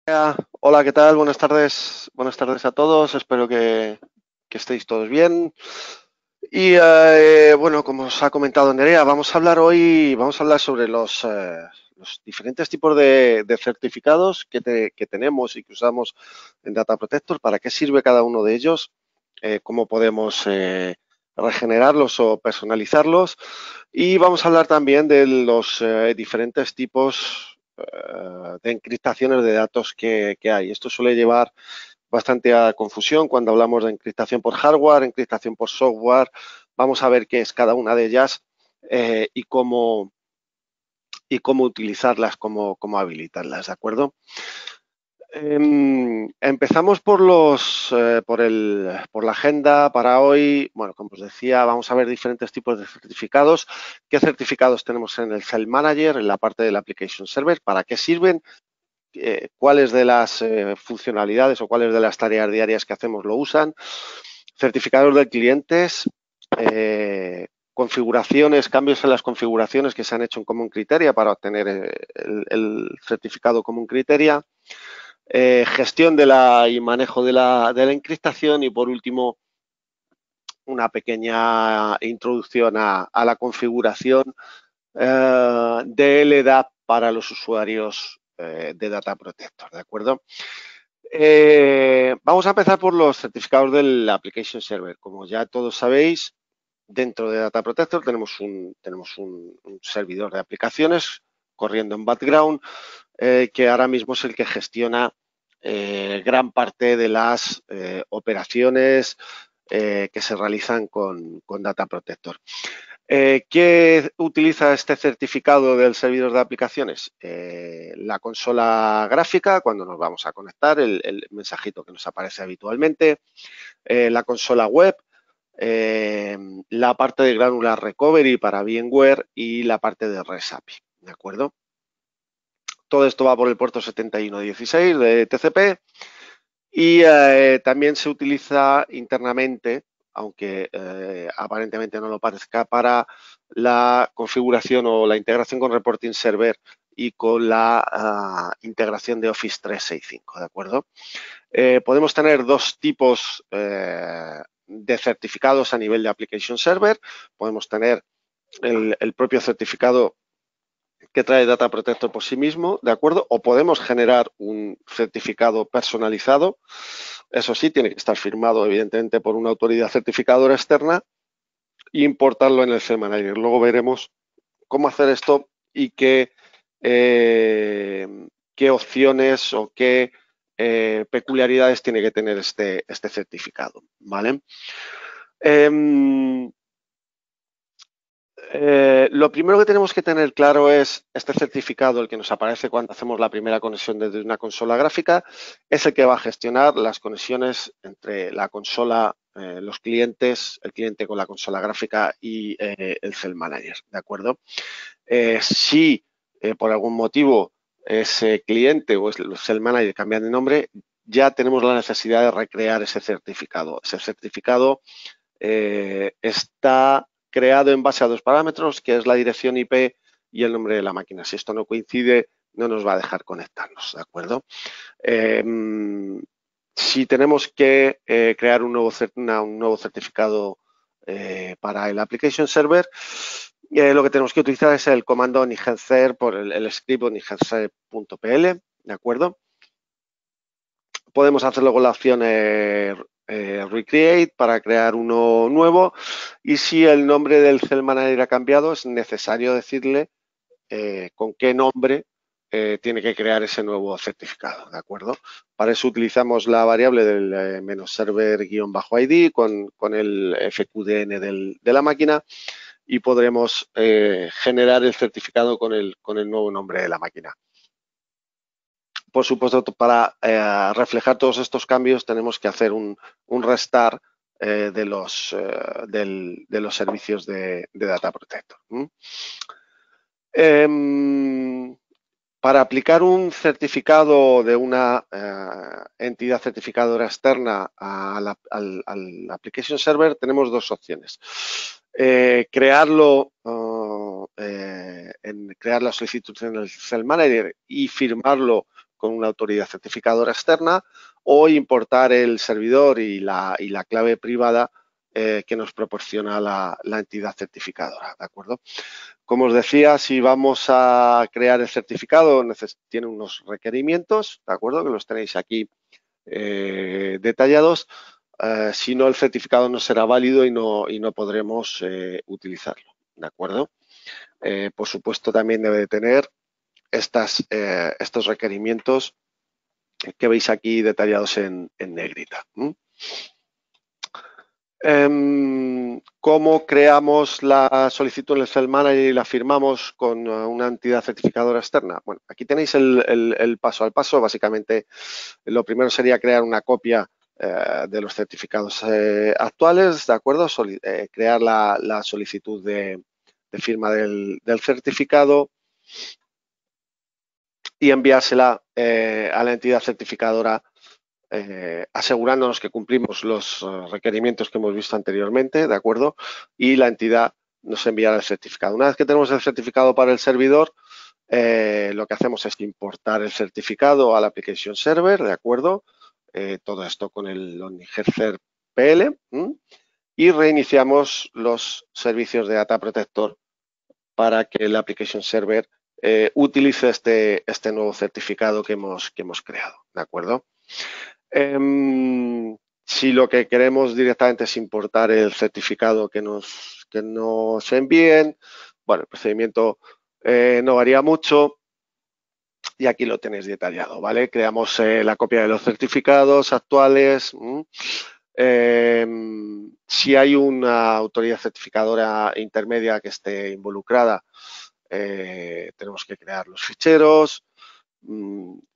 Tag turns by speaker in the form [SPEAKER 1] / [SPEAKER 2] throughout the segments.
[SPEAKER 1] Hola, ¿qué tal? Buenas tardes. Buenas tardes a todos. Espero que estéis todos bien. Y bueno, como os ha comentado Nerea, vamos a hablar sobre los diferentes tipos de certificados que tenemos y que usamos en Data Protector, para qué sirve cada uno de ellos, cómo podemos regenerarlos o personalizarlos. Y vamos a hablar también de los diferentes tipos de encriptaciones de datos que hay. Esto suele llevar bastante a confusión cuando hablamos de encriptación por hardware, encriptación por software. Vamos a ver qué es cada una de ellas y cómo utilizarlas, cómo habilitarlas, ¿de acuerdo? Empezamos por la agenda para hoy. Bueno, como os decía, vamos a ver diferentes tipos de certificados. ¿Qué certificados tenemos en el File Manager, en la parte del Application Server? ¿Para qué sirven? ¿Cuáles de las funcionalidades o cuáles de las tareas diarias que hacemos lo usan? Certificados de clientes, configuraciones, cambios en las configuraciones que se han hecho en Common Criteria para obtener el certificado Common Criteria, gestión y manejo de la encriptación, y por último una pequeña introducción a la configuración de LDAP para los usuarios de Data Protector, ¿de acuerdo? Vamos a empezar por los certificados del Application Server. Como ya todos sabéis, dentro de Data Protector tenemos un servidor de aplicaciones corriendo en background, que ahora mismo es el que gestiona gran parte de las operaciones que se realizan con Data Protector. ¿Qué utiliza este certificado del servidor de aplicaciones? La consola gráfica, cuando nos vamos a conectar, el mensajito que nos aparece habitualmente, la consola web, la parte de Granular Recovery para VMware y la parte de REST API, ¿de acuerdo? Todo esto va por el puerto 7116 de TCP y también se utiliza internamente, aunque aparentemente no lo parezca, para la configuración o la integración con Reporting Server y con la integración de Office 365, ¿de acuerdo? Podemos tener dos tipos de certificados a nivel de Application Server. Podemos tener el propio certificado que trae Data Protector por sí mismo, ¿de acuerdo? O podemos generar un certificado personalizado. Eso sí, tiene que estar firmado, evidentemente, por una autoridad certificadora externa, e importarlo en el CManager. Luego veremos cómo hacer esto y qué opciones o qué peculiaridades tiene que tener este certificado, ¿vale? Lo primero que tenemos que tener claro es este certificado, el que nos aparece cuando hacemos la primera conexión desde una consola gráfica, es el que va a gestionar las conexiones entre la consola, los clientes, el cliente con la consola gráfica y el Cell Manager, ¿de acuerdo? Si por algún motivo ese cliente o el Cell Manager cambian de nombre, ya tenemos la necesidad de recrear ese certificado. Ese certificado está creado en base a dos parámetros, que es la dirección IP y el nombre de la máquina. Si esto no coincide, no nos va a dejar conectarnos, ¿de acuerdo? Si tenemos que crear un nuevo certificado para el Application Server, lo que tenemos que utilizar es el comando nigencer por el script nigencer.pl, ¿de acuerdo? Podemos hacerlo con la opción Recreate para crear uno nuevo, y si el nombre del Cell Manager ha cambiado, es necesario decirle con qué nombre tiene que crear ese nuevo certificado, ¿de acuerdo? Para eso utilizamos la variable del -server-id con el FQDN de la máquina, y podremos generar el certificado con el nuevo nombre de la máquina. Por supuesto, para reflejar todos estos cambios tenemos que hacer un restart de los servicios de Data Protector. Para aplicar un certificado de una entidad certificadora externa al Application Server, tenemos dos opciones. Crear la solicitud en el Cell Manager y firmarlo con una autoridad certificadora externa o importar el servidor y la clave privada que nos proporciona la entidad certificadora, ¿de acuerdo? Como os decía, si vamos a crear el certificado, tiene unos requerimientos, ¿de acuerdo? Que los tenéis aquí detallados. Si no, el certificado no será válido y no podremos utilizarlo, ¿de acuerdo? Por supuesto, también debe de tener estos requerimientos que veis aquí detallados en negrita. ¿Cómo creamos la solicitud en el Cell Manager y la firmamos con una entidad certificadora externa? Bueno, aquí tenéis el paso al paso. Básicamente, lo primero sería crear una copia de los certificados actuales, ¿de acuerdo? Crear la solicitud de firma del certificado y enviársela a la entidad certificadora asegurándonos que cumplimos los requerimientos que hemos visto anteriormente, ¿de acuerdo? Y la entidad nos enviará el certificado. Una vez que tenemos el certificado para el servidor, lo que hacemos es importar el certificado al application server, ¿de acuerdo? Todo esto con el OmniGear PL y reiniciamos los servicios de Data Protector para que el application server utilice este nuevo certificado que hemos creado, ¿de acuerdo? Si lo que queremos directamente es importar el certificado que nos envíen, bueno, el procedimiento no varía mucho y aquí lo tenéis detallado, ¿vale? Creamos la copia de los certificados actuales. Si hay una autoridad certificadora intermedia que esté involucrada, tenemos que crear los ficheros.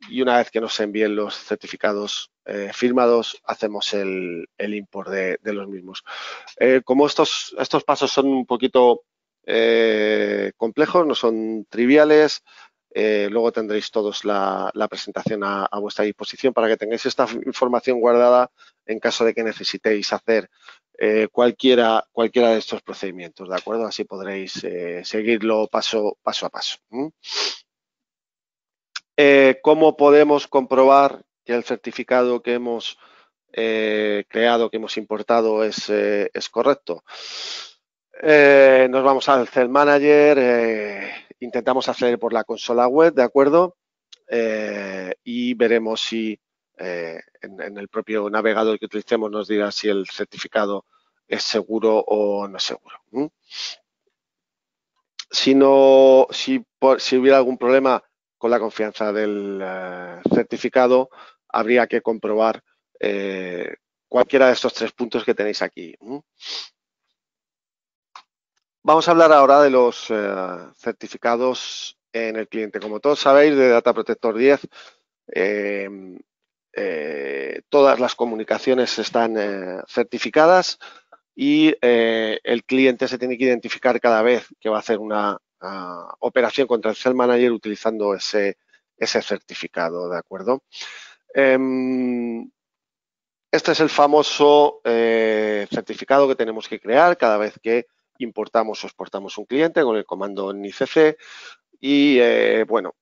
[SPEAKER 1] Y una vez que nos envíen los certificados firmados, hacemos el import de los mismos. Como estos pasos son un poquito complejos, no son triviales, luego tendréis todos la presentación a vuestra disposición para que tengáis esta información guardada en caso de que necesitéis hacer cualquiera de estos procedimientos, ¿de acuerdo? Así podréis seguirlo paso a paso. ¿Cómo podemos comprobar que el certificado que hemos creado, que hemos importado es correcto? Nos vamos al Cell Manager, intentamos acceder por la consola web, ¿de acuerdo? Y veremos si en el propio navegador que utilicemos nos dirá si el certificado es seguro o no es seguro. Si hubiera algún problema con la confianza del certificado, habría que comprobar cualquiera de estos 3 puntos que tenéis aquí. Vamos a hablar ahora de los certificados en el cliente. Como todos sabéis, de Data Protector 10, todas las comunicaciones están certificadas y el cliente se tiene que identificar cada vez que va a hacer una operación contra el Cell Manager utilizando ese certificado, ¿de acuerdo? Este es el famoso certificado que tenemos que crear cada vez que importamos o exportamos un cliente con el comando nicc y bueno,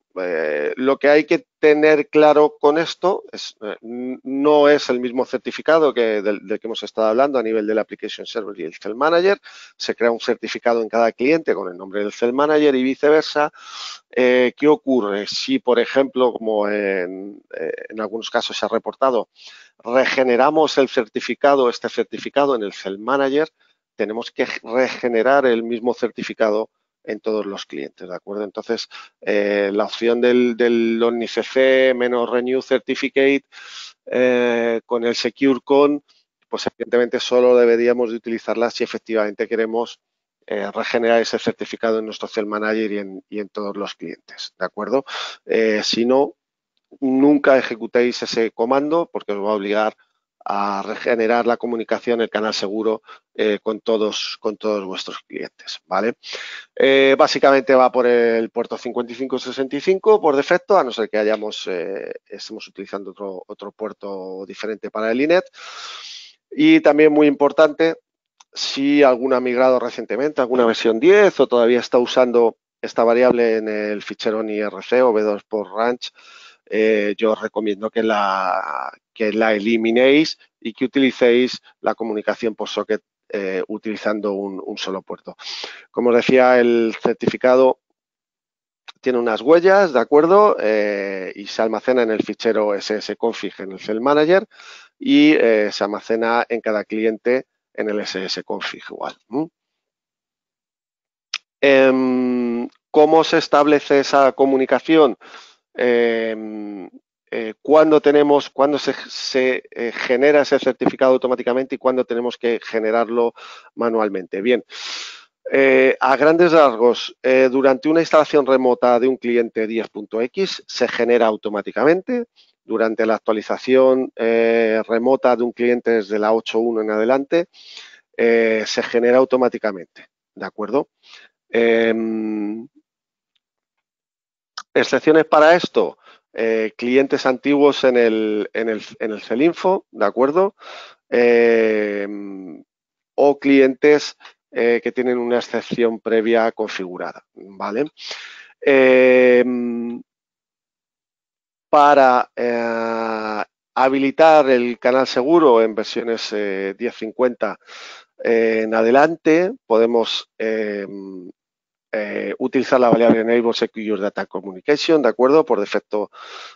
[SPEAKER 1] lo que hay que tener claro con esto es no es el mismo certificado del que hemos estado hablando a nivel del Application Server y el Cell Manager. Se crea un certificado en cada cliente con el nombre del Cell Manager y viceversa. ¿Qué ocurre? Si, por ejemplo, como en algunos casos se ha reportado, regeneramos este certificado en el Cell Manager, tenemos que regenerar el mismo certificado en todos los clientes, ¿de acuerdo? Entonces, la opción del OmniCC menos Renew Certificate con el SecureCon, pues evidentemente solo deberíamos de utilizarla si efectivamente queremos regenerar ese certificado en nuestro Cell Manager y en todos los clientes, ¿de acuerdo? Si no, nunca ejecutéis ese comando porque os va a obligar a regenerar la comunicación, el canal seguro con todos vuestros clientes, ¿vale? Básicamente va por el puerto 5565 por defecto, a no ser que estemos utilizando otro puerto diferente para el INET. Y también muy importante, si alguno ha migrado recientemente, alguna versión 10 o todavía está usando esta variable en el fichero NIRC o V2 por Ranch, yo os recomiendo que la eliminéis y que utilicéis la comunicación por socket utilizando un solo puerto. Como os decía, el certificado tiene unas huellas, ¿de acuerdo? Y se almacena en el fichero ssconfig en el Cell Manager y se almacena en cada cliente en el ssconfig igual. ¿Cómo se establece esa comunicación? Cuando se genera ese certificado automáticamente y cuándo tenemos que generarlo manualmente. Bien, a grandes rasgos, durante una instalación remota de un cliente 10.x se genera automáticamente. Durante la actualización remota de un cliente desde la 8.1 en adelante, se genera automáticamente, ¿de acuerdo? Excepciones para esto, clientes antiguos en el Celinfo, ¿de acuerdo? O clientes que tienen una excepción previa configurada, ¿vale? Para habilitar el canal seguro en versiones 10.50 en adelante, podemos utilizar la variable Enable Secure Data Communication, ¿de acuerdo? Por defecto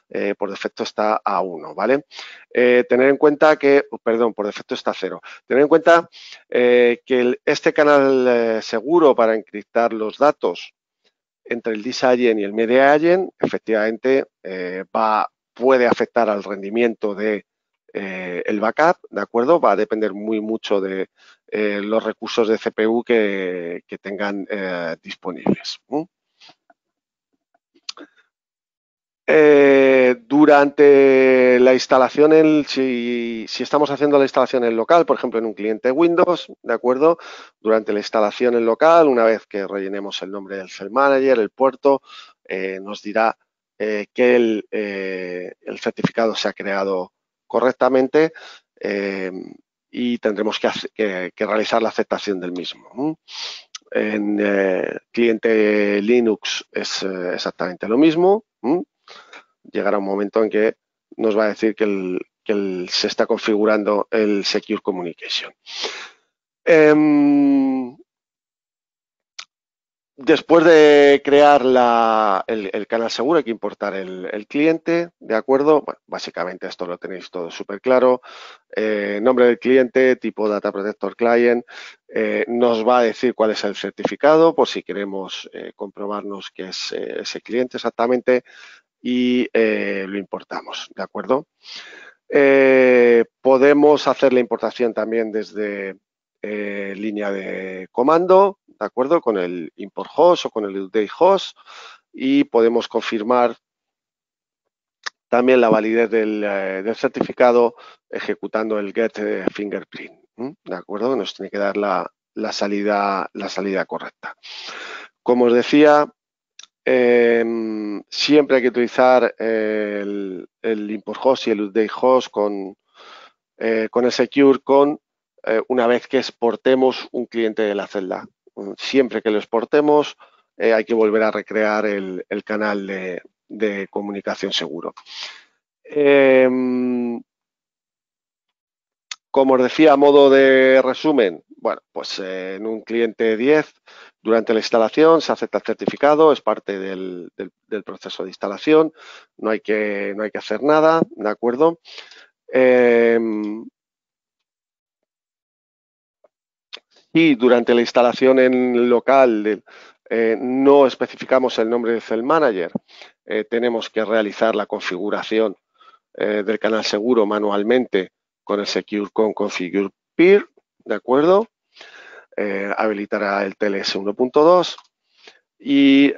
[SPEAKER 1] está a 1, ¿vale? Tener en cuenta que, perdón, por defecto está a 0. Tener en cuenta que este canal seguro para encriptar los datos entre el DIS-Agent y el Media-Agent, efectivamente, puede afectar al rendimiento de el backup, ¿de acuerdo? Va a depender muy mucho de los recursos de CPU que tengan disponibles. Durante la instalación, si estamos haciendo la instalación en local, por ejemplo, en un cliente Windows, ¿de acuerdo? Durante la instalación en local, una vez que rellenemos el nombre del Cell Manager, el puerto, nos dirá que el certificado se ha creado correctamente y tendremos que realizar la aceptación del mismo. En cliente Linux es exactamente lo mismo. Llegará un momento en que nos va a decir que se está configurando el Secure Communication. Después de crear el canal seguro hay que importar el cliente, ¿de acuerdo? Bueno, básicamente esto lo tenéis todo súper claro. Nombre del cliente, tipo Data Protector Client, nos va a decir cuál es el certificado por si queremos comprobarnos que es ese cliente exactamente y lo importamos, ¿de acuerdo? Podemos hacer la importación también desde línea de comando, ¿de acuerdo? Con el import host o con el update host y podemos confirmar también la validez del certificado ejecutando el get fingerprint, ¿de acuerdo? Nos tiene que dar la salida correcta. Como os decía, siempre hay que utilizar el import host y el update host con el secure una vez que exportemos un cliente de la celda. Siempre que lo exportemos hay que volver a recrear el canal de comunicación seguro. Como os decía, a modo de resumen, bueno, pues en un cliente 10, durante la instalación se acepta el certificado, es parte del proceso de instalación, no hay que hacer nada, ¿de acuerdo? Y durante la instalación en local no especificamos el nombre del Cell Manager, tenemos que realizar la configuración del canal seguro manualmente con el Secure Configure Peer, ¿de acuerdo? Habilitará el TLS 1.2 y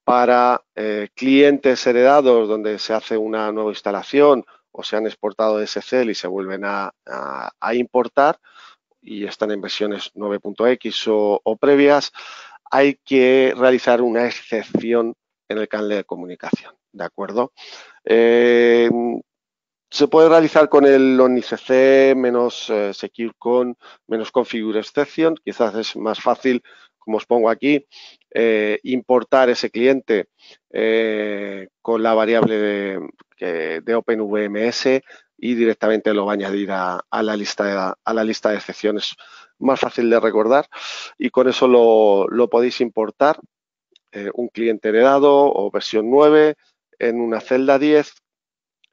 [SPEAKER 1] para clientes heredados donde se hace una nueva instalación o se han exportado de SCL y se vuelven a importar y están en versiones 9.x o previas, hay que realizar una excepción en el canal de comunicación, ¿de acuerdo? Se puede realizar con el OmniCC menos SecureCon menos Configure Exception. Quizás es más fácil, como os pongo aquí, importar ese cliente con la variable de OpenVMS y directamente lo va a añadir a la lista de excepciones. Más fácil de recordar y con eso lo podéis importar, un cliente heredado o versión 9 en una celda 10,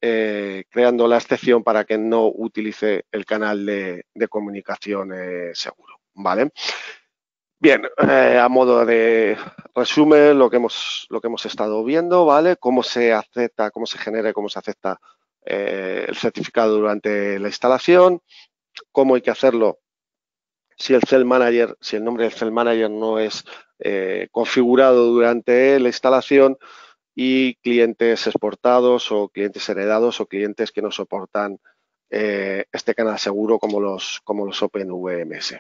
[SPEAKER 1] creando la excepción para que no utilice el canal de comunicación seguro, ¿vale? Bien, a modo de resumen, lo que hemos estado viendo, ¿vale? Cómo se acepta, cómo se genera y cómo se acepta el certificado durante la instalación, cómo hay que hacerlo si el nombre del Cell Manager no es configurado durante la instalación, y clientes exportados o clientes heredados o clientes que no soportan este canal seguro como los OpenVMS.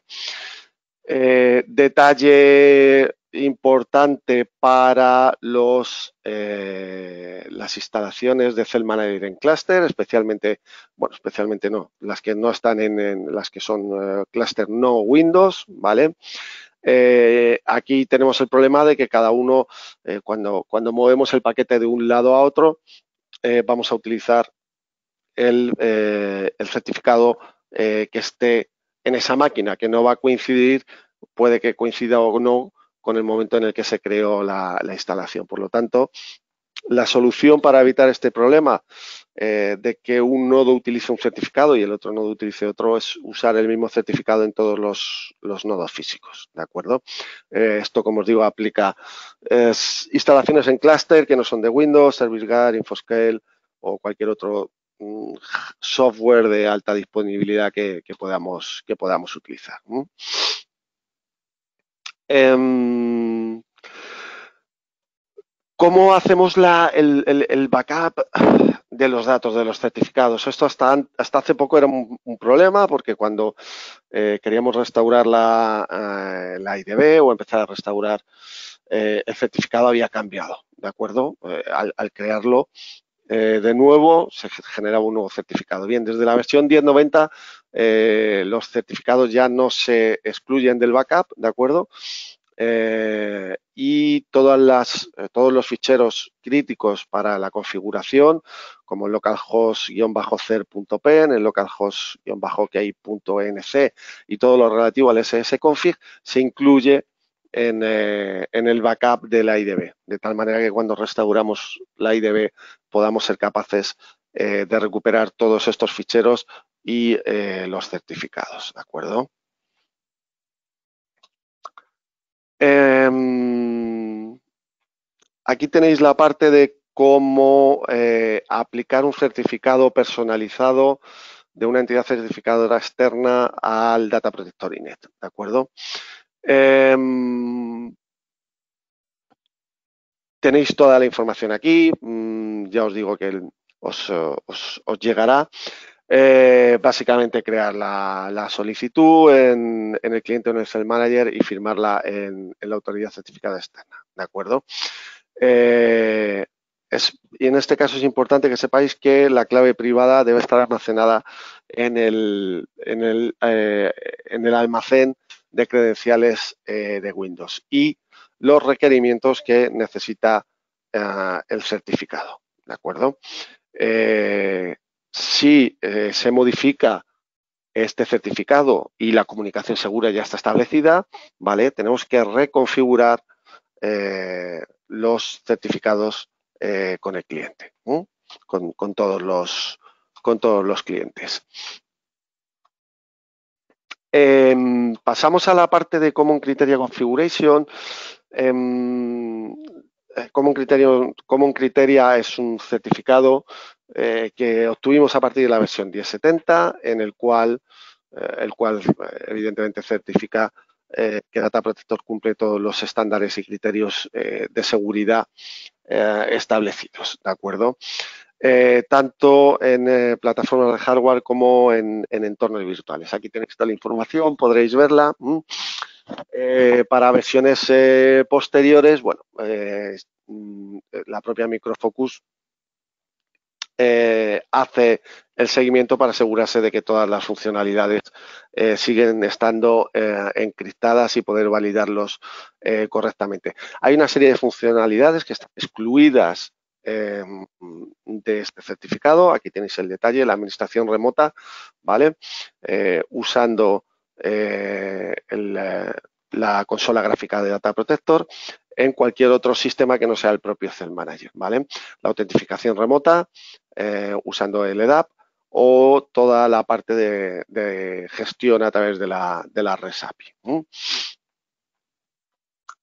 [SPEAKER 1] Detalle importante para las instalaciones de Cell Manager en Cluster, especialmente no, las que no están las que son Cluster no Windows, ¿vale? Aquí tenemos el problema de que cada uno, cuando movemos el paquete de un lado a otro, vamos a utilizar el certificado que esté en esa máquina, que no va a coincidir, puede que coincida o no con el momento en el que se creó la instalación. Por lo tanto, la solución para evitar este problema de que un nodo utilice un certificado y el otro nodo utilice otro es usar el mismo certificado en todos los nodos físicos, ¿de acuerdo? Esto, como os digo, aplica instalaciones en clúster que no son de Windows, ServiceGuard, Infoscale o cualquier otro software de alta disponibilidad que podamos utilizar. ¿Cómo hacemos el backup de los datos de los certificados? Esto hasta hace poco era un problema, porque cuando queríamos restaurar la IDB o empezar a restaurar el certificado había cambiado, ¿de acuerdo? Al crearlo de nuevo se generaba un nuevo certificado. Bien, desde la versión 10.90 los certificados ya no se excluyen del backup, ¿de acuerdo? Y todos los ficheros críticos para la configuración, como el localhost-cer.pen, el localhost-key.enc y todo lo relativo al ssconfig, se incluye en el backup de la IDB, de tal manera que cuando restauramos la IDB podamos ser capaces de recuperar todos estos ficheros y los certificados, ¿de acuerdo? Aquí tenéis la parte de cómo aplicar un certificado personalizado de una entidad certificadora externa al Data Protector INET, ¿de acuerdo? Tenéis toda la información aquí, ya os digo que os llegará. Básicamente crear la solicitud en el cliente o en el Cell Manager y firmarla en la autoridad certificada externa, ¿de acuerdo? Y en este caso es importante que sepáis que la clave privada debe estar almacenada en el almacén de credenciales de Windows y los requerimientos que necesita el certificado, ¿de acuerdo? Si se modifica este certificado y la comunicación segura ya está establecida, ¿vale? Tenemos que reconfigurar los certificados con el cliente, con todos los clientes. Pasamos a la parte de Common Criteria Configuration. Common Criteria es un certificado que obtuvimos a partir de la versión 10.70, en el cual evidentemente certifica que Data Protector cumple todos los estándares y criterios de seguridad establecidos, ¿de acuerdo? Tanto en plataformas de hardware como en entornos virtuales. Aquí tenéis toda la información, podréis verla. Para versiones posteriores, bueno, la propia Micro Focus hace el seguimiento para asegurarse de que todas las funcionalidades siguen estando encriptadas y poder validarlos correctamente. Hay una serie de funcionalidades que están excluidas de este certificado. Aquí tenéis el detalle, la administración remota, ¿vale? Usando la consola gráfica de Data Protector en cualquier otro sistema que no sea el propio Cell Manager, ¿vale? La autentificación remota usando el EDAP o toda la parte de gestión a través de la REST API.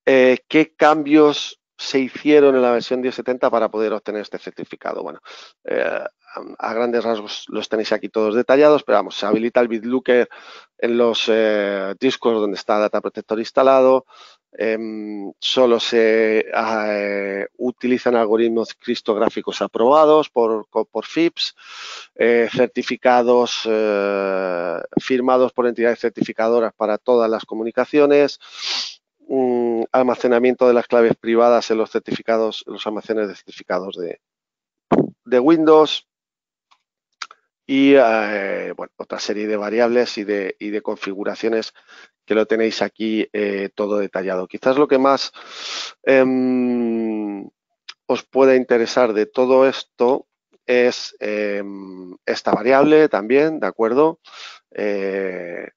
[SPEAKER 1] ¿Qué cambios se hicieron en la versión 10.70 para poder obtener este certificado? Bueno, a grandes rasgos los tenéis aquí todos detallados, pero vamos, se habilita el BitLooker en los discos donde está Data Protector instalado. Solo se utilizan algoritmos criptográficos aprobados por FIPS, certificados firmados por entidades certificadoras para todas las comunicaciones, almacenamiento de las claves privadas en los certificados, los almacenes de certificados de Windows y bueno, otra serie de variables y de configuraciones que lo tenéis aquí todo detallado. Quizás lo que más os pueda interesar de todo esto es esta variable también, ¿de acuerdo? Que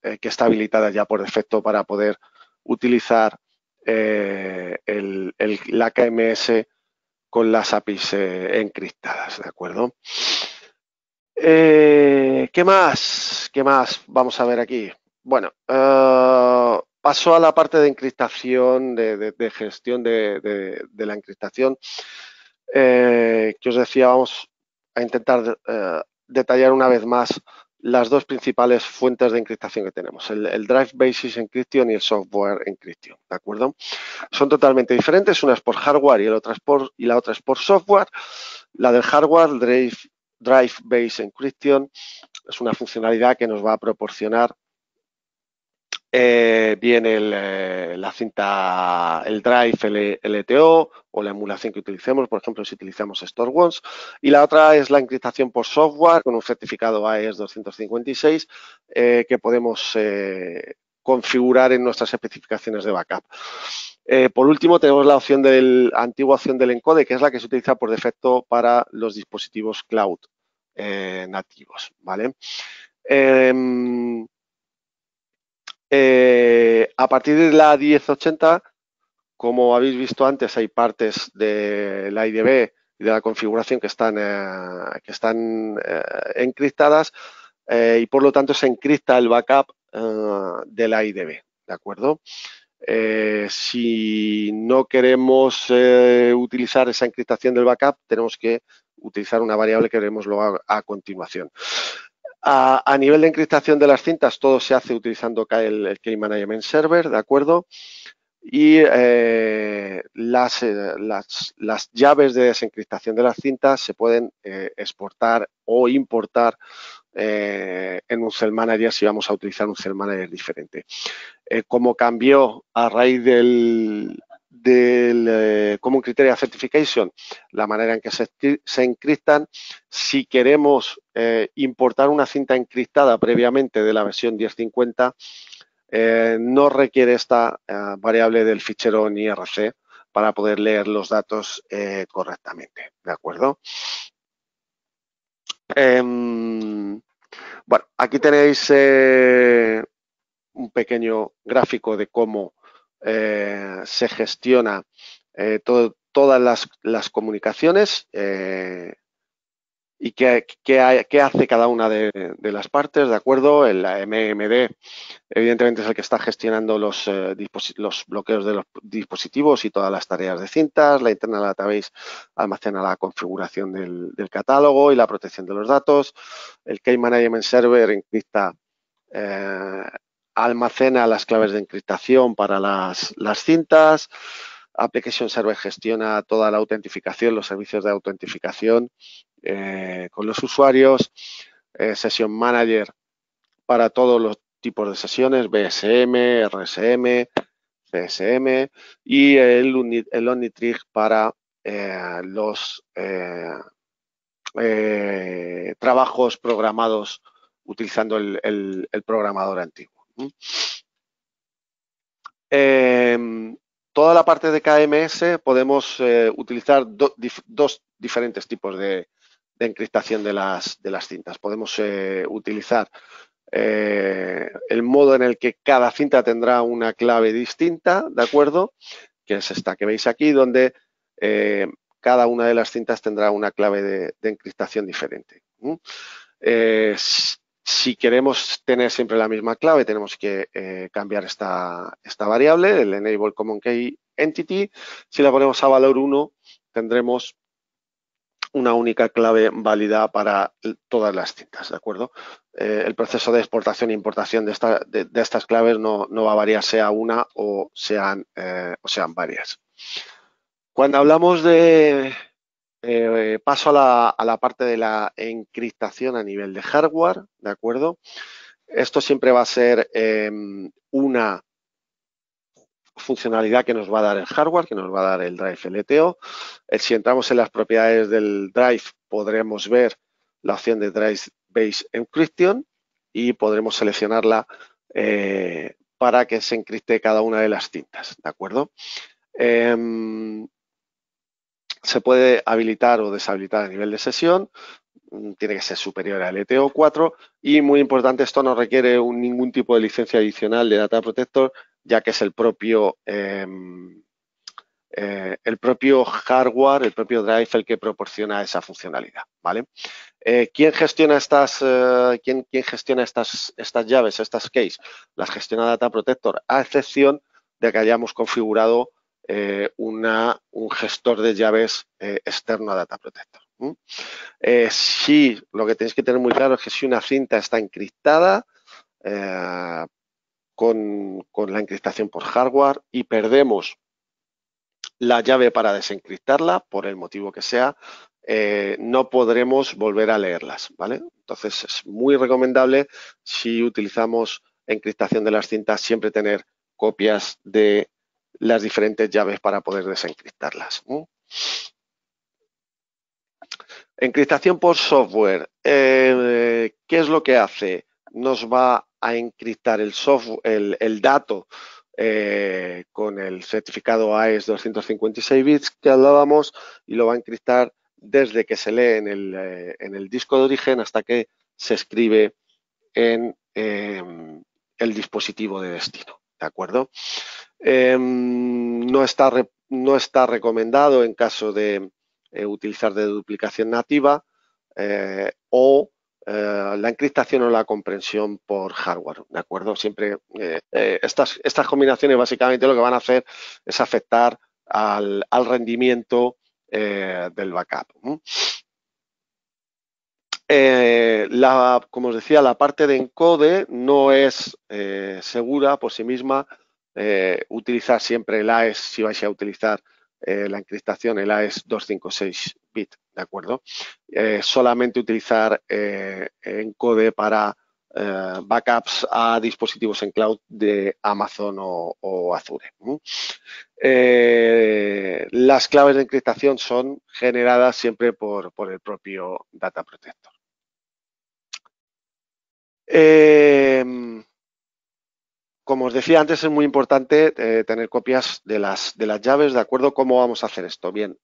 [SPEAKER 1] está habilitada ya por defecto para poder utilizar la KMS con las APIs encriptadas, ¿de acuerdo? ¿Qué más? ¿Qué más vamos a ver aquí? Bueno, paso a la parte de encriptación, de gestión de la encriptación. Que os decía, vamos a intentar detallar una vez más las dos principales fuentes de encriptación que tenemos, el Drive Basis Encryption y el Software Encryption, ¿de acuerdo? Son totalmente diferentes, una es por hardware y la otra es por software. La del hardware, Drive Based Encryption, es una funcionalidad que nos va a proporcionar bien la cinta, el drive LTO o la emulación que utilicemos, por ejemplo, si utilizamos StoreOnce. Y la otra es la encriptación por software con un certificado AES 256 que podemos configurar en nuestras especificaciones de backup. Por último, tenemos la antigua opción del encode, que es la que se utiliza por defecto para los dispositivos cloud nativos, ¿vale? A partir de la 1080, como habéis visto antes, hay partes de la IDB y de la configuración que están encriptadas y por lo tanto se encripta el backup de la IDB, ¿de acuerdo? Si no queremos utilizar esa encriptación del backup, tenemos que utilizar una variable que veremos luego a continuación. A nivel de encriptación de las cintas, todo se hace utilizando el Key Management Server, ¿de acuerdo? Y las llaves de desencriptación de las cintas se pueden exportar o importar en un Cell Manager si vamos a utilizar un Cell Manager diferente. Como cambió a raíz del Common Criteria Certification, la manera en que se encriptan, si queremos importar una cinta encriptada previamente de la versión 1050, no requiere esta variable del fichero en IRC para poder leer los datos correctamente, ¿de acuerdo? Bueno, aquí tenéis un pequeño gráfico de cómo se gestiona todas las comunicaciones y qué hace cada una de las partes, ¿de acuerdo? El MMD, evidentemente, es el que está gestionando los bloqueos de los dispositivos y todas las tareas de cintas. La Internal Database almacena la configuración del catálogo y la protección de los datos. El Key Management Server encripta almacena las claves de encriptación para las cintas. Application Server gestiona toda la autentificación, los servicios de autentificación con los usuarios. Session Manager para todos los tipos de sesiones, BSM, RSM, CSM y el OmniTrig para trabajos programados utilizando el programador antiguo. Toda la parte de KMS podemos utilizar dos diferentes tipos de encriptación de las cintas. Podemos utilizar el modo en el que cada cinta tendrá una clave distinta, ¿de acuerdo? Que es esta que veis aquí, donde cada una de las cintas tendrá una clave de encriptación diferente. Si queremos tener siempre la misma clave, tenemos que cambiar esta variable, el Enable Common Key Entity. Si la ponemos a valor 1, tendremos una única clave válida para todas las cintas, ¿de acuerdo? El proceso de exportación e importación de estas claves no va a variar, sea una o sean varias. Cuando hablamos de paso a la parte de la encriptación a nivel de hardware, ¿de acuerdo? Esto siempre va a ser una funcionalidad que nos va a dar el hardware, que nos va a dar el drive LTO. Si entramos en las propiedades del drive, podremos ver la opción de Drive Based Encryption y podremos seleccionarla para que se encripte cada una de las cintas, ¿de acuerdo? Se puede habilitar o deshabilitar a nivel de sesión, tiene que ser superior al LTO 4 y, muy importante, esto no requiere ningún tipo de licencia adicional de Data Protector, ya que es el propio hardware, el propio drive el que proporciona esa funcionalidad, ¿vale? ¿Quién gestiona estas llaves, estas keys? Las gestiona Data Protector, a excepción de que hayamos configurado un gestor de llaves externo a Data Protector. Sí, lo que tenéis que tener muy claro es que si una cinta está encriptada con la encriptación por hardware y perdemos la llave para desencriptarla, por el motivo que sea, no podremos volver a leerlas, ¿vale? Entonces es muy recomendable, si utilizamos encriptación de las cintas, siempre tener copias de las diferentes llaves para poder desencriptarlas. Encriptación por software. ¿Qué es lo que hace? Nos va a encriptar el dato con el certificado AES 256 bits que hablábamos, y lo va a encriptar desde que se lee en el disco de origen hasta que se escribe en el dispositivo de destino, ¿de acuerdo? No está recomendado en caso de utilizar de duplicación nativa o la encriptación o la comprensión por hardware, ¿de acuerdo? Siempre estas combinaciones básicamente lo que van a hacer es afectar al rendimiento del backup. Como os decía, la parte de encode no es segura por sí misma. Utilizar siempre el AES, si vais a utilizar la encriptación, el AES 256 bit, ¿de acuerdo? Solamente utilizar encode para backups a dispositivos en cloud de Amazon o Azure. Las claves de encriptación son generadas siempre por el propio Data Protector. Como os decía antes, es muy importante tener copias de las llaves, ¿de acuerdo? ¿Cómo vamos a hacer esto? Bien,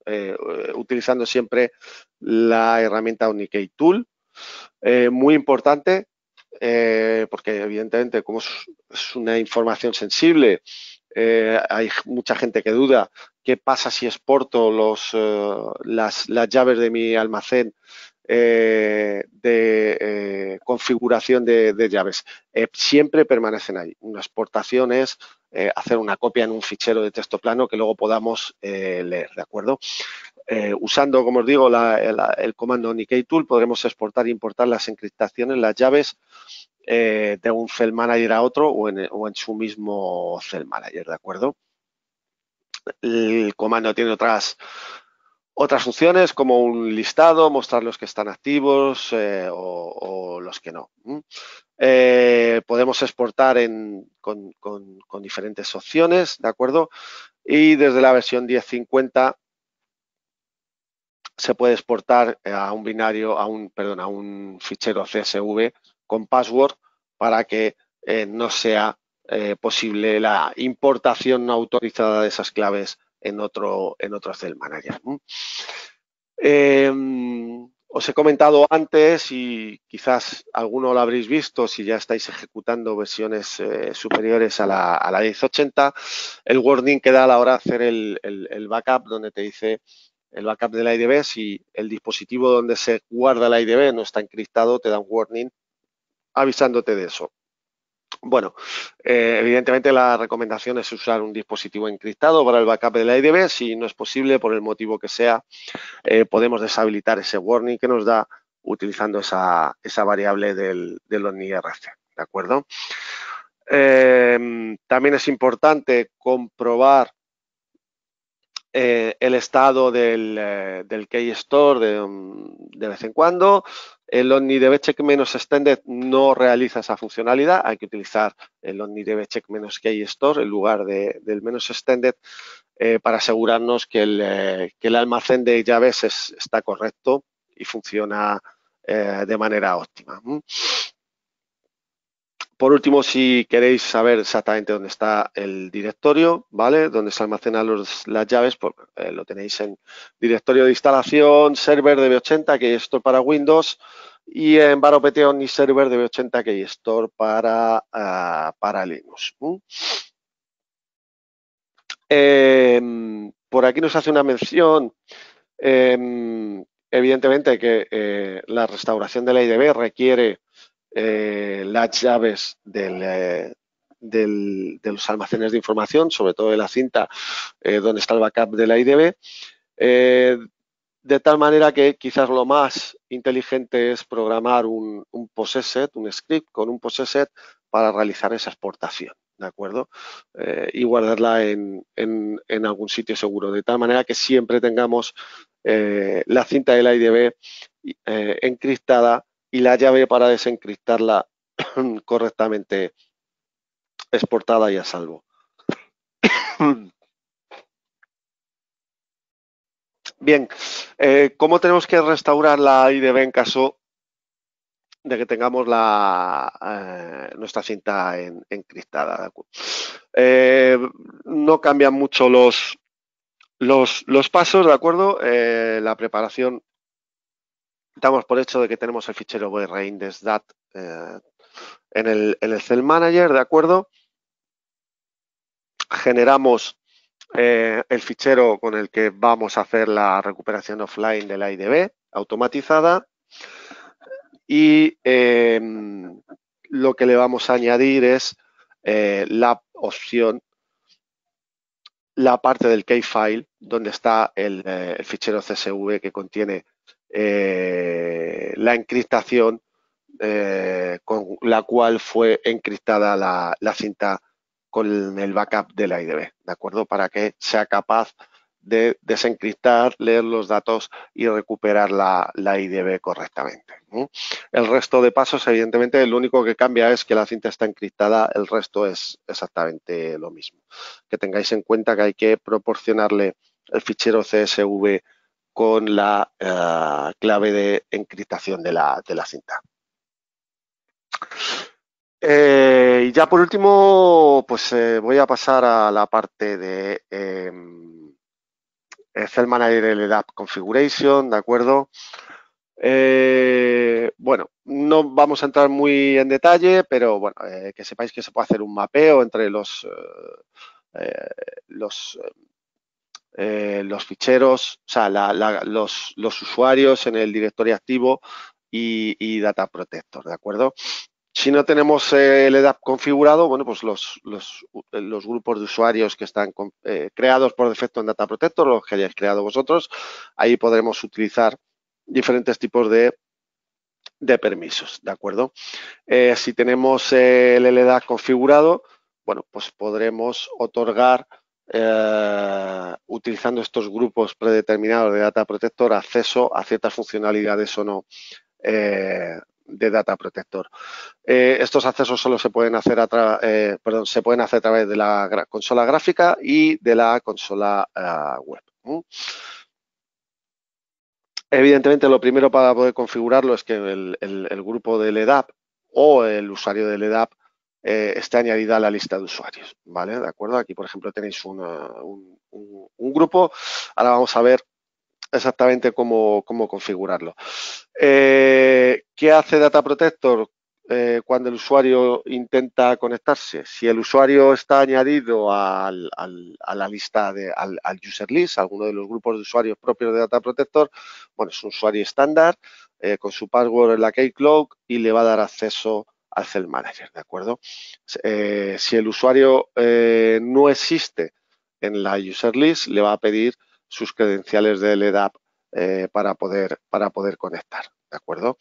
[SPEAKER 1] utilizando siempre la herramienta Unikey Tool. Muy importante, porque evidentemente, como es una información sensible, hay mucha gente que duda qué pasa si exporto las llaves de mi almacén de configuración de llaves. Siempre permanecen ahí. Una exportación es hacer una copia en un fichero de texto plano que luego podamos leer, ¿de acuerdo? Usando, como os digo, el comando Unikey Tool, podremos exportar e importar las encriptaciones, las llaves de un Cell Manager a otro o en su mismo Cell Manager, ¿de acuerdo? El comando tiene otras funciones, como un listado, mostrar los que están activos o los que no. Podemos exportar con diferentes opciones, ¿de acuerdo? Y desde la versión 10.50 se puede exportar a un binario, a un fichero CSV con password para que no sea posible la importación no autorizada de esas claves en otro Cell Manager. Os he comentado antes y quizás alguno lo habréis visto si ya estáis ejecutando versiones superiores a la 1080, el warning que da a la hora de hacer el backup, donde te dice el backup de la IDB, si el dispositivo donde se guarda la IDB no está encriptado, te da un warning avisándote de eso. Bueno, evidentemente la recomendación es usar un dispositivo encriptado para el backup de la IDB. Si no es posible, por el motivo que sea, podemos deshabilitar ese warning que nos da utilizando esa variable del OmniRC, ¿de acuerdo? También es importante comprobar el estado del Keystore de vez en cuando. El OmniDBCheck-extended no realiza esa funcionalidad. Hay que utilizar el OmniDBCheck-Keystore en lugar del "-extended" para asegurarnos que el almacén de llaves está correcto y funciona de manera óptima. Por último, si queréis saber exactamente dónde está el directorio, ¿vale? Donde se almacenan las llaves, pues lo tenéis en directorio de instalación, server DB80, Keystore para Windows, y en VAR-OPT OmniServer DB80 Keystore para Linux. Por aquí nos hace una mención, evidentemente, que la restauración de la IDB requiere las llaves de los almacenes de información, sobre todo de la cinta donde está el backup de la IDB, de tal manera que quizás lo más inteligente es programar un possesset, un script con un possesset para realizar esa exportación, ¿de acuerdo? Y guardarla en algún sitio seguro, de tal manera que siempre tengamos la cinta de la IDB encriptada y la llave para desencriptarla correctamente exportada y a salvo. Bien, ¿cómo tenemos que restaurar la IDB en caso de que tengamos nuestra cinta encriptada? No cambian mucho los pasos, ¿de acuerdo? La preparación, damos por hecho de que tenemos el fichero brain.dat en el Cell Manager, ¿de acuerdo? Generamos el fichero con el que vamos a hacer la recuperación offline de la IDB automatizada y lo que le vamos a añadir es la opción, la parte del keyfile donde está el fichero CSV que contiene la encriptación con la cual fue encriptada la cinta con el backup de la IDB, ¿de acuerdo? Para que sea capaz de desencriptar, leer los datos y recuperar la IDB correctamente. El resto de pasos, evidentemente, lo único que cambia es que la cinta está encriptada, el resto es exactamente lo mismo. Que tengáis en cuenta que hay que proporcionarle el fichero CSV con la clave de encriptación de la cinta. Y ya por último, pues voy a pasar a la parte de Cell Manager LDAP Configuration, ¿de acuerdo? Bueno, no vamos a entrar muy en detalle, pero bueno, que sepáis que se puede hacer un mapeo entre los ficheros, o sea, los usuarios en el directorio activo y Data Protector, ¿de acuerdo? Si no tenemos el LDAP configurado, bueno, pues los grupos de usuarios que están creados por defecto en Data Protector, los que hayáis creado vosotros, ahí podremos utilizar diferentes tipos de permisos, ¿de acuerdo? Si tenemos el LDAP configurado, bueno, pues podremos otorgar, utilizando estos grupos predeterminados de Data Protector, acceso a ciertas funcionalidades o no de Data Protector. Estos accesos solo se pueden hacer a través de la consola gráfica y de la consola web. Evidentemente, lo primero para poder configurarlo es que el grupo del EDAP o el usuario del EDAP esté añadida a la lista de usuarios, ¿vale? ¿De acuerdo? Aquí, por ejemplo, tenéis un grupo. Ahora vamos a ver exactamente cómo configurarlo. ¿Qué hace Data Protector cuando el usuario intenta conectarse? Si el usuario está añadido a la lista, al user list, a alguno de los grupos de usuarios propios de Data Protector, bueno, es un usuario estándar con su password en la Keycloak y le va a dar acceso al Cell Manager, ¿de acuerdo? Si el usuario no existe en la user list, le va a pedir sus credenciales del EDAP para poder conectar, ¿de acuerdo?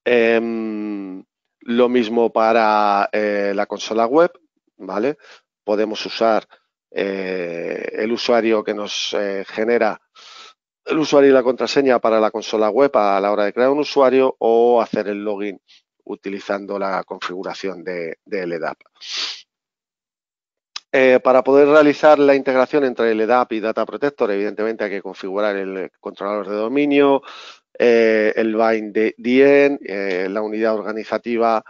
[SPEAKER 1] Lo mismo para la consola web, ¿vale? Podemos usar el usuario que nos genera el usuario y la contraseña para la consola web a la hora de crear un usuario o hacer el login utilizando la configuración de LDAP. Para poder realizar la integración entre el EDAP y Data Protector, evidentemente hay que configurar el controlador de dominio, el bind de DN, la unidad organizativa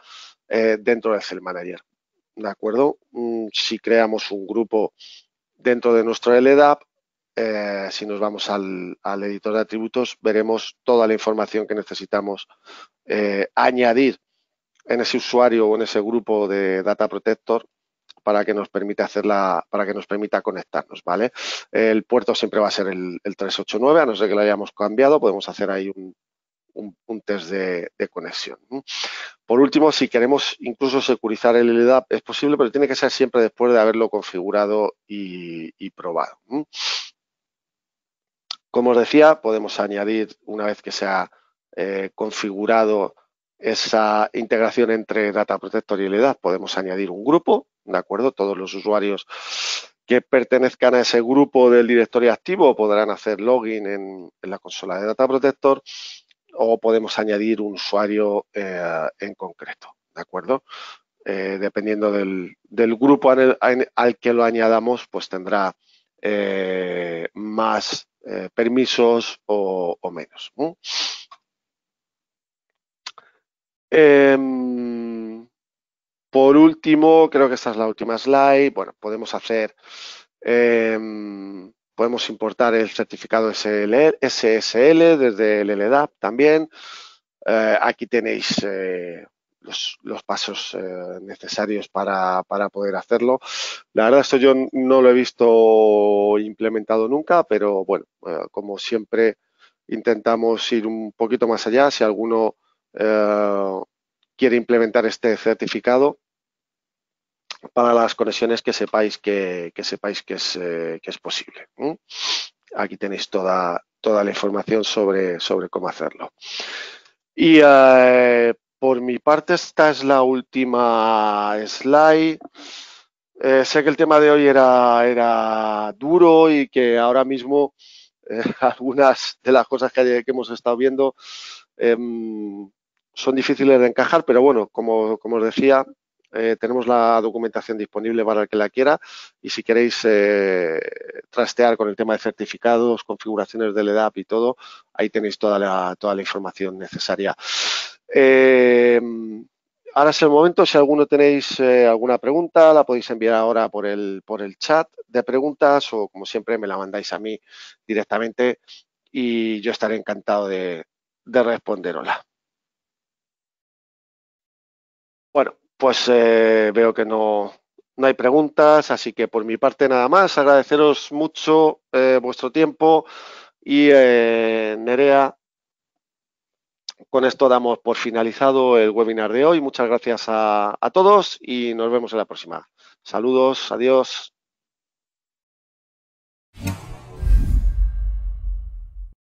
[SPEAKER 1] dentro del Cell Manager. ¿De acuerdo? Si creamos un grupo dentro de nuestro LDAP, si nos vamos al editor de atributos, veremos toda la información que necesitamos añadir en ese usuario o en ese grupo de Data Protector para que nos permita conectarnos, ¿vale? El puerto siempre va a ser el 389, a no ser que lo hayamos cambiado, podemos hacer ahí un test de conexión. Por último, si queremos incluso securizar el LDAP, es posible, pero tiene que ser siempre después de haberlo configurado y probado. Como os decía, podemos añadir, una vez que se ha configurado esa integración entre Data Protector y LDAP, podemos añadir un grupo, ¿de acuerdo? Todos los usuarios que pertenezcan a ese grupo del directorio activo podrán hacer login en la consola de Data Protector o podemos añadir un usuario en concreto, ¿de acuerdo? Dependiendo del grupo al que lo añadamos, pues tendrá más permisos o menos. Por último, creo que esta es la última slide. Bueno, podemos importar el certificado SSL desde el LDAP también. Aquí tenéis los pasos necesarios para poder hacerlo. La verdad, esto yo no lo he visto implementado nunca, pero bueno, como siempre intentamos ir un poquito más allá. Si alguno quiere implementar este certificado para las conexiones, que sepáis que es posible. Aquí tenéis toda la información sobre cómo hacerlo. Y por mi parte, esta es la última slide. Sé que el tema de hoy era duro y que ahora mismo algunas de las cosas que hemos estado viendo son difíciles de encajar, pero bueno, como os decía, tenemos la documentación disponible para el que la quiera y si queréis trastear con el tema de certificados, configuraciones del EDAP y todo, ahí tenéis toda la información necesaria. Ahora es el momento, si alguno tenéis alguna pregunta, la podéis enviar ahora por el chat de preguntas o como siempre me la mandáis a mí directamente y yo estaré encantado de responderosla. Bueno, pues veo que no hay preguntas, así que por mi parte nada más, agradeceros mucho vuestro tiempo y Nerea, con esto damos por finalizado el webinar de hoy. Muchas gracias a todos y nos vemos en la próxima. Saludos, adiós.